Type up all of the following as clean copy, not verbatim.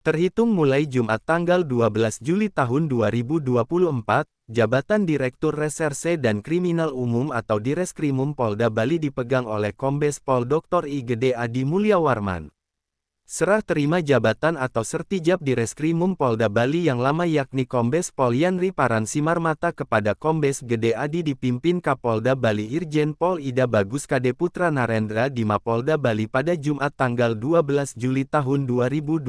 Terhitung mulai Jumat tanggal 12 Juli tahun 2024, jabatan Direktur Reserse dan Kriminal Umum atau Direskrimum Polda Bali dipegang oleh Kombes Pol Dr. I Gede Adi Mulyawarman. Serah terima jabatan atau sertijab Direskrimum Polda Bali yang lama yakni Kombes Pol Yanri Paransimarmata kepada Kombes Gede Adi dipimpin Kapolda Bali Irjen Pol Ida Bagus Kade Putra Narendra di Mapolda Bali pada Jumat tanggal 12 Juli tahun 2024.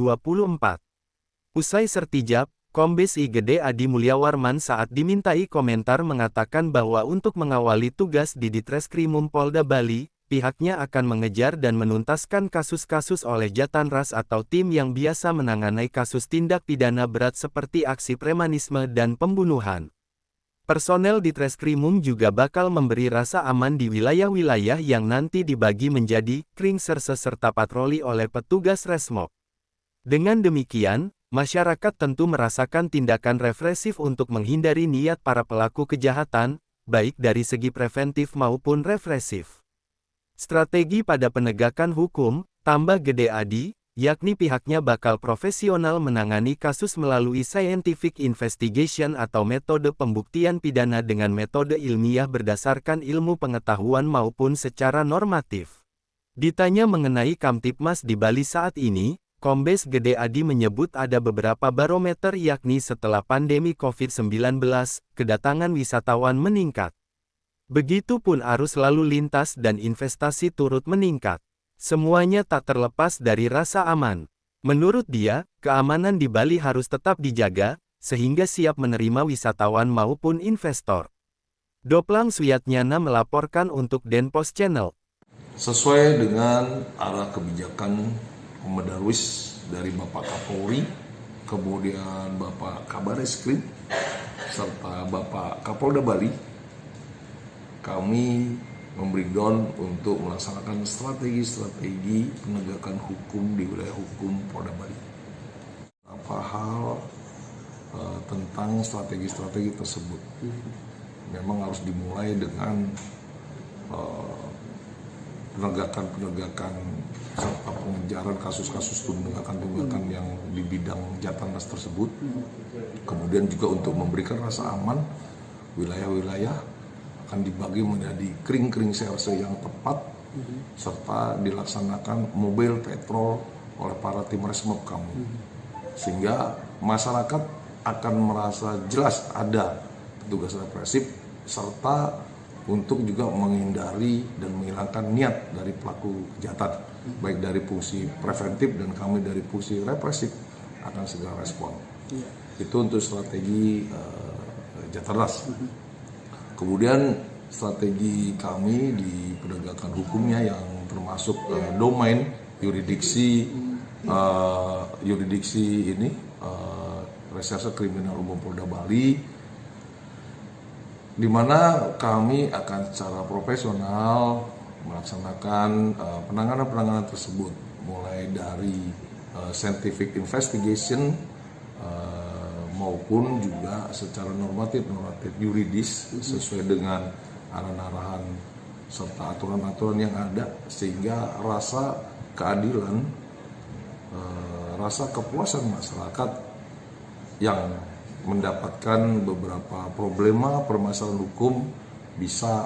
Usai sertijab, Kombes I Gede Adi Mulyawarman saat dimintai komentar mengatakan bahwa untuk mengawali tugas di Ditreskrimum Polda Bali, pihaknya akan mengejar dan menuntaskan kasus-kasus oleh Jatanras atau tim yang biasa menangani kasus tindak pidana berat seperti aksi premanisme dan pembunuhan. Personel Ditreskrimum juga bakal memberi rasa aman di wilayah-wilayah yang nanti dibagi menjadi kringserse serta patroli oleh petugas Resmob. Dengan demikian, masyarakat tentu merasakan tindakan represif untuk menghindari niat para pelaku kejahatan, baik dari segi preventif maupun represif. Strategi pada penegakan hukum, tambah Gede Adi, yakni pihaknya bakal profesional menangani kasus melalui scientific investigation atau metode pembuktian pidana dengan metode ilmiah berdasarkan ilmu pengetahuan maupun secara normatif. Ditanya mengenai Kamtipmas di Bali saat ini, Kombes Gede Adi menyebut ada beberapa barometer yakni setelah pandemi COVID-19, kedatangan wisatawan meningkat. Begitupun arus lalu lintas dan investasi turut meningkat. Semuanya tak terlepas dari rasa aman. Menurut dia, keamanan di Bali harus tetap dijaga, sehingga siap menerima wisatawan maupun investor. Doplang Suyatnyana melaporkan untuk Denpos Channel. Sesuai dengan arah kebijakan Komandarwis dari Bapak Kapolri, kemudian Bapak Kabareskrim, serta Bapak Kapolda Bali, kami memberi down untuk melaksanakan strategi-strategi penegakan hukum di wilayah hukum Polda Bali. Apa hal tentang strategi-strategi tersebut? Memang harus dimulai dengan penegakan serta pengejaran kasus-kasus tunggakan yang di bidang Jatanras tersebut. Kemudian juga untuk memberikan rasa aman wilayah-wilayah akan dibagi menjadi kring serse yang tepat serta dilaksanakan mobile patrol oleh para tim Resmob kami, sehingga masyarakat akan merasa jelas ada petugas represif serta untuk juga menghindari dan menghilangkan niat dari pelaku kejahatan, baik dari fungsi preventif dan kami dari fungsi represif akan segera respon. Itu untuk strategi Jatanras. Kemudian strategi kami di penegakan hukumnya yang termasuk domain yuridiksi ini Reserse Kriminal Umum Polda Bali, di mana kami akan secara profesional melaksanakan penanganan tersebut, mulai dari scientific investigation maupun juga secara normatif yuridis sesuai dengan arahan-arahan serta aturan-aturan yang ada, sehingga rasa keadilan, rasa kepuasan masyarakat yang mendapatkan beberapa problema permasalahan hukum bisa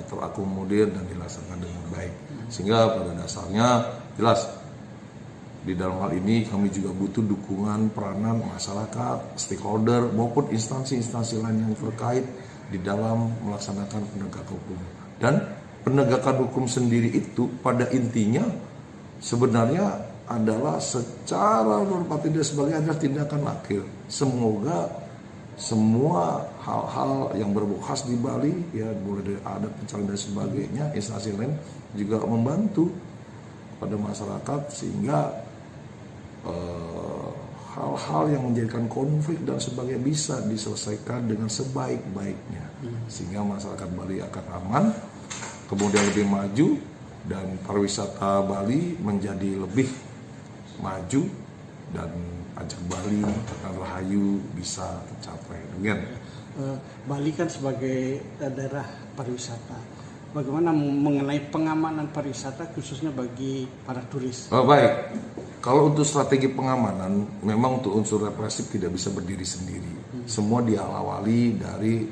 terakomodir dan dilaksanakan dengan baik. Sehingga pada dasarnya jelas di dalam hal ini kami juga butuh dukungan peranan masyarakat, stakeholder maupun instansi-instansi lain yang terkait di dalam melaksanakan penegakan hukum. Dan penegakan hukum sendiri itu pada intinya sebenarnya adalah secara normatif sebagai ada tindakan akhir. Semoga semua hal-hal yang berbau khas di Bali, ya mulai dari adat, pencarian dan sebagainya, instansi lain juga membantu pada masyarakat sehingga hal-hal yang menjadikan konflik dan sebagainya bisa diselesaikan dengan sebaik-baiknya, sehingga masyarakat Bali akan aman, kemudian lebih maju, dan pariwisata Bali menjadi lebih maju, dan ajak Bali akan rahayu bisa tercapai. Demikian. Bali kan sebagai daerah pariwisata, bagaimana mengenai pengamanan pariwisata khususnya bagi para turis? Baik, Kalau untuk strategi pengamanan, memang untuk unsur represif tidak bisa berdiri sendiri. Semua diawali dari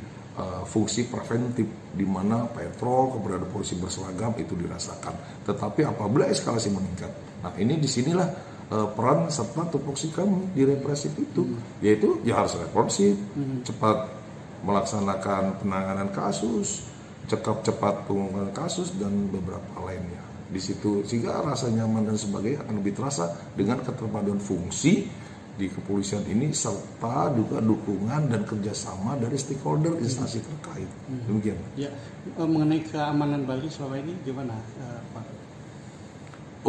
fungsi preventif, di mana patrol, keberadaan polisi berseragam itu dirasakan. Tetapi apabila eskalasi meningkat, nah ini disinilah peran serta tupoksi kami di represif itu, yaitu ya harus responsif, cepat melaksanakan penanganan kasus, cepat pengungkapan kasus, dan beberapa lainnya. Di situ sehingga rasa nyaman dan sebagainya akan lebih terasa dengan keterpaduan fungsi di kepolisian ini serta juga dukungan dan kerjasama dari stakeholder instansi terkait. Demikian. Ya, mengenai keamanan Bali selama ini gimana, Pak?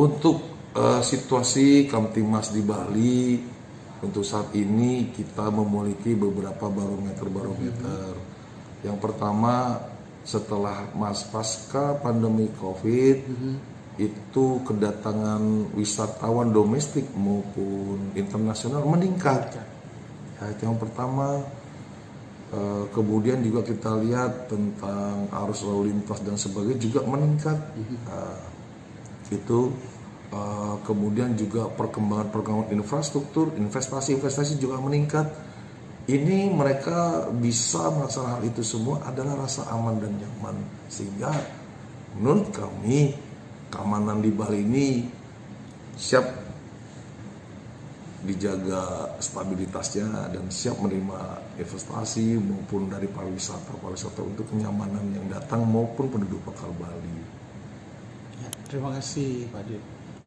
Untuk situasi Kamtimas di Bali untuk saat ini kita memiliki beberapa barometer. Yang pertama, setelah pasca pandemi COVID, itu kedatangan wisatawan domestik maupun internasional meningkat. Ya, itu yang pertama. Kemudian juga kita lihat tentang arus lalu lintas dan sebagainya juga meningkat. Kemudian juga perkembangan infrastruktur, investasi juga meningkat. Ini mereka bisa melaksanakan hal itu semua adalah rasa aman dan nyaman, sehingga menurut kami keamanan di Bali ini siap dijaga stabilitasnya dan siap menerima investasi maupun dari pariwisata untuk kenyamanan yang datang maupun penduduk lokal Bali. Ya, terima kasih Pak Dit.